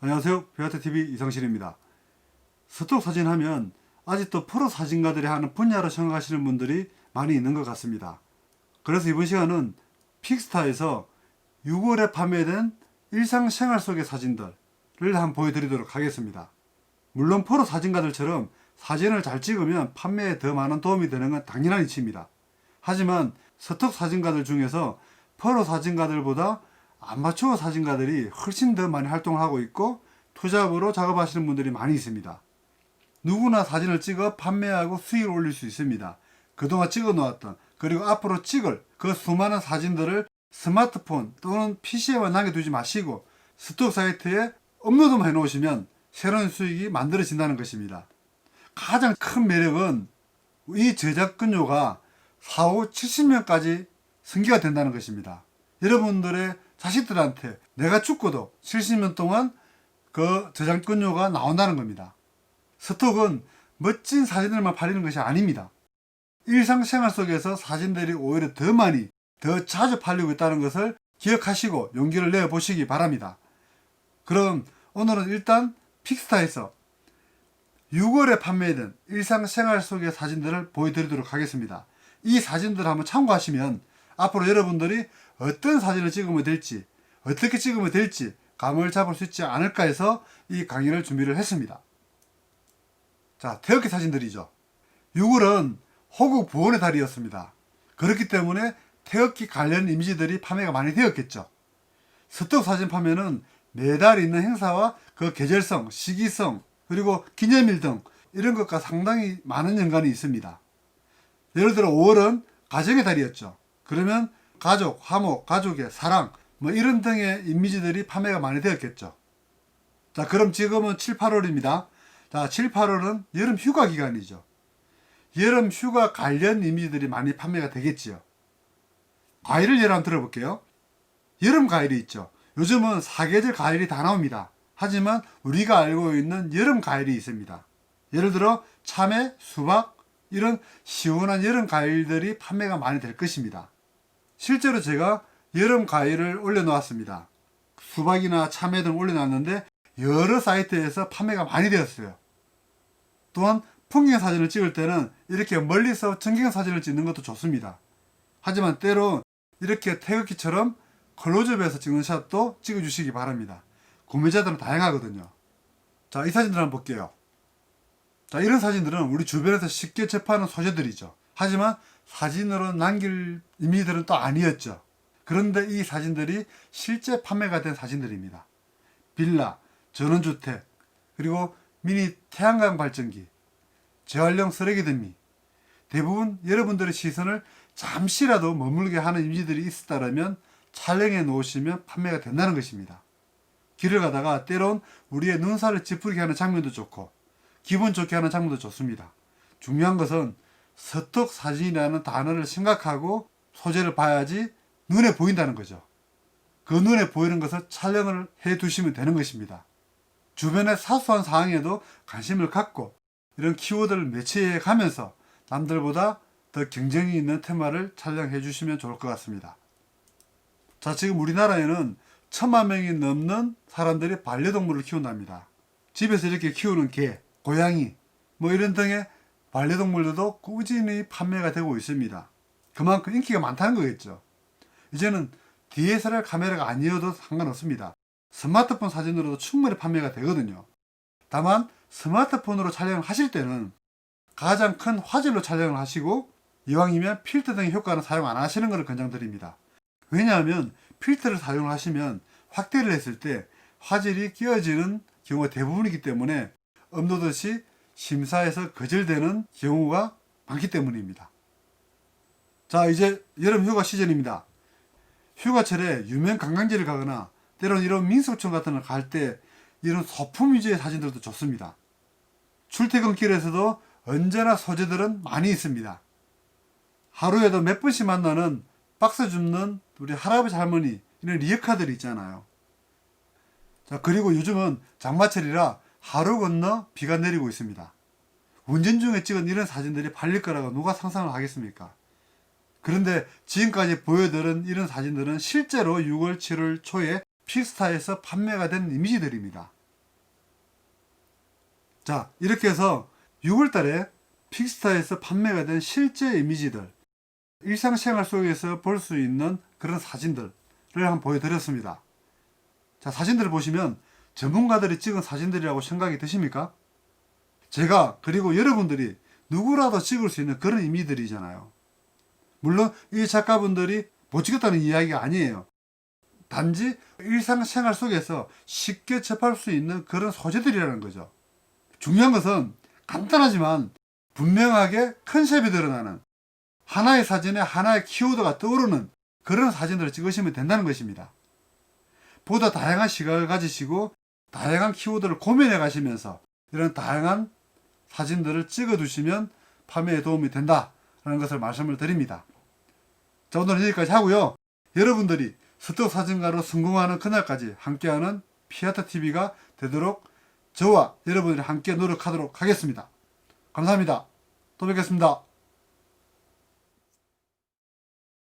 안녕하세요. 베아트TV 이성실입니다. 스톡 사진 하면 아직도 프로 사진가들이 하는 분야로 생각하시는 분들이 많이 있는 것 같습니다. 그래서 이번 시간은 픽스타에서 6월에 판매된 일상생활 속의 사진들을 한번 보여드리도록 하겠습니다. 물론 프로 사진가들처럼 사진을 잘 찍으면 판매에 더 많은 도움이 되는 건 당연한 이치입니다. 하지만 스톡 사진가들 중에서 프로 사진가들보다 아마추어 사진가들이 훨씬 더 많이 활동을 하고 있고 투잡으로 작업하시는 분들이 많이 있습니다. 누구나 사진을 찍어 판매하고 수익을 올릴 수 있습니다. 그동안 찍어 놓았던 그리고 앞으로 찍을 그 수많은 사진들을 스마트폰 또는 PC에만 남겨두지 마시고 스톡 사이트에 업로드만 해놓으시면 새로운 수익이 만들어진다는 것입니다. 가장 큰 매력은 이 저작권료가 4, 70년까지 승계가 된다는 것입니다. 여러분들의 자식들한테 내가 죽고도 70년 동안 그 저작권료가 나온다는 겁니다. 스톡은 멋진 사진들만 팔리는 것이 아닙니다. 일상생활 속에서 사진들이 오히려 더 많이, 더 자주 팔리고 있다는 것을 기억하시고 용기를 내보시기 바랍니다. 그럼 오늘은 일단 픽스타에서 6월에 판매된 일상생활 속의 사진들을 보여드리도록 하겠습니다. 이 사진들을 한번 참고하시면 앞으로 여러분들이 어떤 사진을 찍으면 될지, 어떻게 찍으면 될지 감을 잡을 수 있지 않을까 해서 이 강의를 준비를 했습니다. 자, 태극기 사진들이죠. 6월은 호국 보훈의 달이었습니다. 그렇기 때문에 태극기 관련 이미지들이 판매가 많이 되었겠죠. 스톡 사진 판매는 매달 있는 행사와 그 계절성, 시기성, 그리고 기념일 등 이런 것과 상당히 많은 연관이 있습니다. 예를 들어 5월은 가정의 달이었죠. 그러면 가족, 화목, 가족의 사랑 뭐 이런 등의 이미지들이 판매가 많이 되었겠죠. 자, 그럼 지금은 7, 8월입니다. 자, 7, 8월은 여름 휴가 기간이죠. 여름 휴가 관련 이미지들이 많이 판매가 되겠지요. 과일을 예를 한번 들어볼게요. 여름 과일이 있죠. 요즘은 사계절 과일이 다 나옵니다. 하지만 우리가 알고 있는 여름 과일이 있습니다. 예를 들어 참외, 수박 이런 시원한 여름 과일들이 판매가 많이 될 것입니다. 실제로 제가 여름 과일을 올려놓았습니다. 수박이나 참외 등 올려놨는데 여러 사이트에서 판매가 많이 되었어요. 또한 풍경 사진을 찍을 때는 이렇게 멀리서 전경 사진을 찍는 것도 좋습니다. 하지만 때로 이렇게 태극기처럼 클로즈업에서 찍는 샷도 찍어주시기 바랍니다. 구매자들은 다양하거든요. 자, 이 사진들 한번 볼게요. 자, 이런 사진들은 우리 주변에서 쉽게 접하는 소재들이죠. 하지만 사진으로 남길 이미지들은 또 아니었죠. 그런데 이 사진들이 실제 판매가 된 사진들입니다. 빌라, 전원주택, 그리고 미니 태양광 발전기, 재활용 쓰레기 더미. 대부분 여러분들의 시선을 잠시라도 머물게 하는 이미지들이 있었다면 촬영해 놓으시면 판매가 된다는 것입니다. 길을 가다가 때론 우리의 눈살을 찌푸리게 하는 장면도 좋고 기분 좋게 하는 장면도 좋습니다. 중요한 것은 스톡 사진이라는 단어를 생각하고 소재를 봐야지 눈에 보인다는 거죠. 그 눈에 보이는 것을 촬영을 해 두시면 되는 것입니다. 주변의 사소한 사항에도 관심을 갖고 이런 키워드를 매치해 가면서 남들보다 더 경쟁이 있는 테마를 촬영해 주시면 좋을 것 같습니다. 자, 지금 우리나라에는 1000만 명이 넘는 사람들이 반려동물을 키운답니다. 집에서 이렇게 키우는 개, 고양이 뭐 이런 등의 반려동물들도 꾸준히 판매가 되고 있습니다. 그만큼 인기가 많다는 거겠죠. 이제는 DSLR 카메라가 아니어도 상관없습니다. 스마트폰 사진으로도 충분히 판매가 되거든요. 다만 스마트폰으로 촬영을 하실 때는 가장 큰 화질로 촬영을 하시고 이왕이면 필터 등의 효과는 사용 안 하시는 것을 권장드립니다. 왜냐하면 필터를 사용을 하시면 확대를 했을 때 화질이 끼어지는 경우가 대부분이기 때문에 업로드 시 심사에서 거절되는 경우가 많기 때문입니다. 자, 이제 여름 휴가 시즌입니다. 휴가철에 유명 관광지를 가거나 때로는 이런 민속촌 같은 걸 갈 때 이런 소품 위주의 사진들도 좋습니다. 출퇴근길에서도 언제나 소재들은 많이 있습니다. 하루에도 몇 번씩 만나는 박스 줍는 우리 할아버지 할머니 이런 리어카들이 있잖아요. 자, 그리고 요즘은 장마철이라 하루 건너 비가 내리고 있습니다. 운전 중에 찍은 이런 사진들이 팔릴 거라고 누가 상상을 하겠습니까? 그런데 지금까지 보여드린 이런 사진들은 실제로 6월, 7월 초에 픽스타에서 판매가 된 이미지들입니다. 자, 이렇게 해서 6월 달에 픽스타에서 판매가 된 실제 이미지들, 일상생활 속에서 볼 수 있는 그런 사진들을 한번 보여드렸습니다. 자, 사진들을 보시면 전문가들이 찍은 사진들이라고 생각이 드십니까? 제가 그리고 여러분들이 누구라도 찍을 수 있는 그런 이미지들이잖아요. 물론 이 작가분들이 못 찍었다는 이야기가 아니에요. 단지 일상생활 속에서 쉽게 접할 수 있는 그런 소재들이라는 거죠. 중요한 것은 간단하지만 분명하게 컨셉이 드러나는 하나의 사진에 하나의 키워드가 떠오르는 그런 사진들을 찍으시면 된다는 것입니다. 보다 다양한 시각을 가지시고 다양한 키워드를 고민해 가시면서 이런 다양한 사진들을 찍어 두시면 판매에 도움이 된다라는 것을 말씀을 드립니다. 자, 오늘은 여기까지 하고요. 여러분들이 스톡 사진가로 성공하는 그날까지 함께하는 피아타TV가 되도록 저와 여러분들이 함께 노력하도록 하겠습니다. 감사합니다. 또 뵙겠습니다.